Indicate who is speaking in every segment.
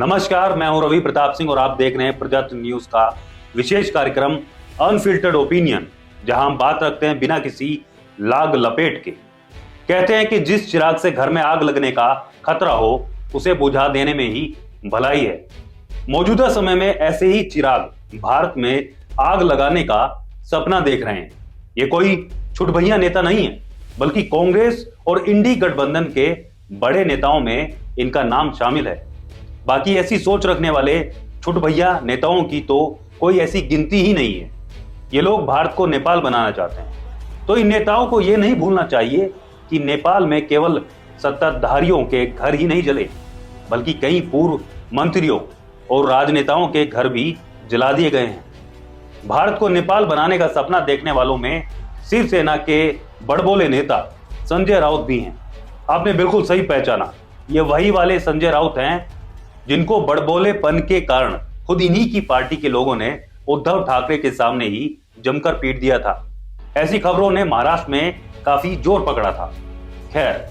Speaker 1: नमस्कार, मैं हूं रवि प्रताप सिंह और आप देख रहे हैं प्रजातंत्र न्यूज का विशेष कार्यक्रम अनफिल्टर्ड ओपिनियन, जहां हम बात रखते हैं बिना किसी लाग लपेट के। कहते हैं कि जिस चिराग से घर में आग लगने का खतरा हो उसे बुझा देने में ही भलाई है। मौजूदा समय में ऐसे ही चिराग भारत में आग लगाने का सपना देख रहे हैं। ये कोई छुटभैया नेता नहीं है, बल्कि कांग्रेस और इंडी गठबंधन के बड़े नेताओं में इनका नाम शामिल है। बाकी ऐसी सोच रखने वाले छुटभैया नेताओं की तो कोई ऐसी गिनती ही नहीं है। ये लोग भारत को नेपाल बनाना चाहते हैं। तो इन नेताओं को ये नहीं भूलना चाहिए कि नेपाल में केवल सत्ताधारियों के घर ही नहीं जले, बल्कि कई पूर्व मंत्रियों और राजनेताओं के घर भी जला दिए गए हैं। भारत को नेपाल बनाने का सपना देखने वालों में शिवसेना के बड़बोले नेता संजय राउत भी हैं। आपने बिल्कुल सही पहचाना, ये वही वाले संजय राउत हैं जिनको बड़बोलेपन के कारण खुद इन्हीं की पार्टी के लोगों ने उद्धव ठाकरे के सामने ही जमकर पीट दिया था। ऐसी खबरों ने महाराष्ट्र में काफी जोर पकड़ा था। खैर,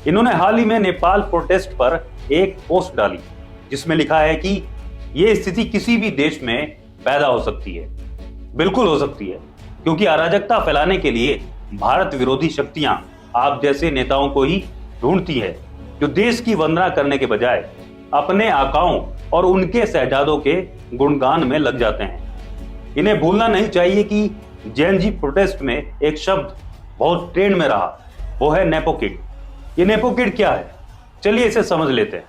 Speaker 1: इन्होंने हाल ही में नेपाल प्रोटेस्ट पर एक पोस्ट डाली जिसमें लिखा है कि यह स्थिति किसी भी देश में पैदा हो सकती है। बिल्कुल हो सकती है, क्योंकि अराजकता फैलाने के लिए भारत विरोधी शक्तियां आप जैसे नेताओं को ही ढूंढती है, जो देश की वंदना करने के बजाय अपने आकाओं और उनके शहजादों के गुणगान में लग जाते हैं। इन्हें भूलना नहीं चाहिए कि जेएनजी प्रोटेस्ट में एक शब्द बहुत ट्रेंड में रहा, वो है नेपो किड। ये नेपो किड क्या है, चलिए इसे समझ लेते हैं।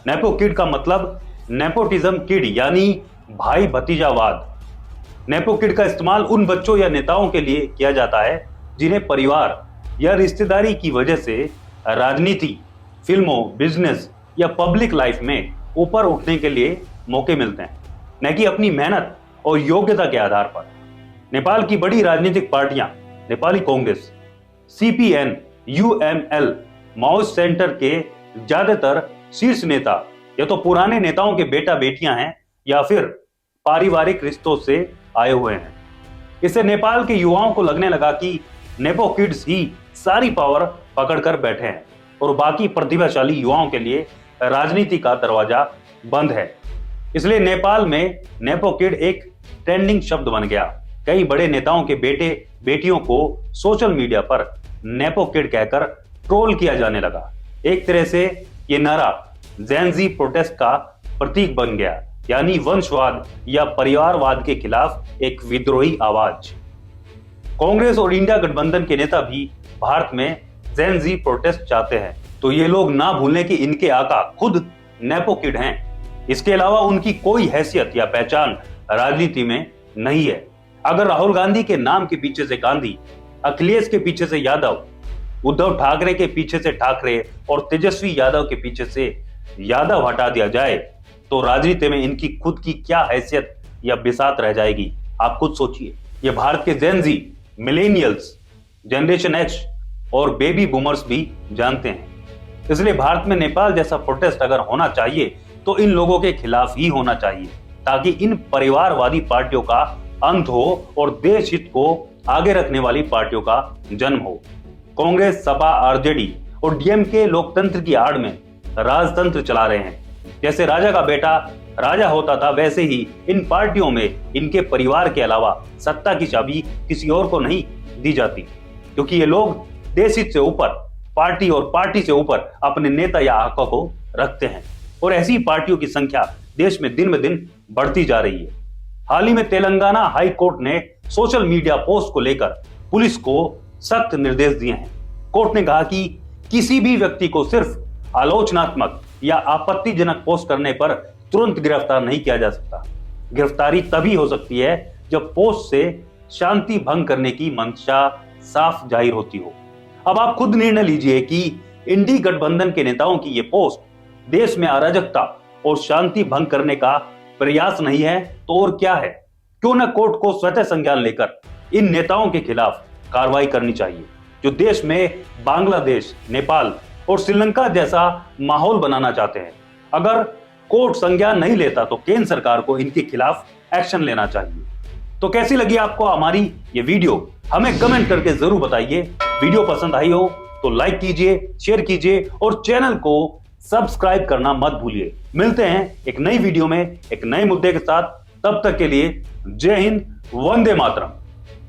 Speaker 1: नेपो किड का मतलब नेपोटिज्म किड यानी भाई भतीजावाद। नेपो किड का इस्तेमाल उन बच्चों या नेताओं के लिए किया जाता है जिन्हें परिवार या रिश्तेदारी की वजह से राजनीति, फिल्मों, बिजनेस या पब्लिक लाइफ में ऊपर उठने के लिए मौके मिलते हैं, न कि अपनी मेहनत और योग्यता के आधार पर। नेपाल की बड़ी राजनीतिक पार्टियां Nepali Congress, CPN, UML, Maoist centre के ज्यादातर शीर्ष नेता या तो पुराने नेताओं के बेटा बेटियां हैं या फिर पारिवारिक रिश्तों से आए हुए हैं। इससे नेपाल के युवाओं को लगने लगा कि नेपो किड्स ही सारी पावर पकड़कर बैठे हैं और बाकी प्रतिभाशाली युवाओं के लिए राजनीति का दरवाजा बंद है। इसलिए नेपाल में नेपो किड एक ट्रेंडिंग शब्द बन गया। कई बड़े नेताओं के बेटे बेटियों को सोशल मीडिया पर नेपो किड कहकर ट्रोल किया जाने लगा। एक तरह से ये नारा जेएनजी प्रोटेस्ट का प्रतीक बन गया, यानी वंशवाद या परिवारवाद के खिलाफ एक विद्रोही आवाज। कांग्रेस और इंडिया गठबंधन के नेता भी भारत में जेएनजी प्रोटेस्ट चाहते हैं, तो ये लोग ना भूलें कि इनके आका खुद नेपो किड हैं। इसके अलावा उनकी कोई हैसियत या पहचान राजनीति में नहीं है। अगर राहुल गांधी के नाम के पीछे से गांधी, अखिलेश के पीछे से यादव, उद्धव ठाकरे के पीछे से ठाकरे और तेजस्वी यादव के पीछे से यादव हटा दिया जाए तो राजनीति में इनकी खुद की क्या हैसियत या बिसात रह जाएगी, आप खुद सोचिए। ये भारत के जेनजी, मिलेनियल्स, जनरेशन एक्स और बेबी बूमर्स भी जानते हैं। इसलिए भारत में नेपाल जैसा प्रोटेस्ट अगर होना चाहिए तो इन लोगों के खिलाफ ही होना चाहिए, ताकि इन परिवारवादी पार्टियों का अंत हो और देश हित को आगे रखने वाली पार्टियों का जन्म हो। कांग्रेस, सपा, आरजेडी और डीएमके लोकतंत्र की आड़ में राजतंत्र चला रहे हैं। जैसे राजा का बेटा राजा होता था, वैसे ही इन पार्टियों में इनके परिवार के अलावा सत्ता की चाबी किसी और को नहीं दी जाती, क्योंकि ये लोग देश हित से ऊपर, पार्टी और पार्टी से ऊपर अपने नेता या आका को रखते हैं। और ऐसी पार्टियों की संख्या देश में दिन ब दिन बढ़ती जा रही है। हाल ही में तेलंगाना हाई कोर्ट ने सोशल मीडिया पोस्ट को लेकर पुलिस को सख्त निर्देश दिए हैं। कोर्ट ने कहा कि किसी भी व्यक्ति को सिर्फ आलोचनात्मक या आपत्तिजनक पोस्ट करने पर तुरंत गिरफ्तार नहीं किया जा सकता। गिरफ्तारी तभी हो सकती है जब पोस्ट से शांति भंग करने की मंशा साफ जाहिर होती हो। अब आप खुद निर्णय लीजिए कि इंडी गठबंधन के नेताओं की ये पोस्ट देश में अराजकता और शांति भंग करने का प्रयास नहीं है तो और क्या है। क्यों न कोर्ट को स्वतः संज्ञान लेकर इन नेताओं के खिलाफ कार्रवाई करनी चाहिए, जो देश में बांग्लादेश, नेपाल और श्रीलंका जैसा माहौल बनाना चाहते हैं। अगर कोर्ट संज्ञान नहीं लेता तो केंद्र सरकार को इनके खिलाफ एक्शन लेना चाहिए। तो कैसी लगी आपको हमारी ये वीडियो, हमें कमेंट करके जरूर बताइए। वीडियो पसंद आई हो तो लाइक कीजिए, शेयर कीजिए और चैनल को सब्सक्राइब करना मत भूलिए। मिलते हैं एक नई वीडियो में एक नए मुद्दे के साथ। तब तक के लिए जय हिंद, वंदे मातरम।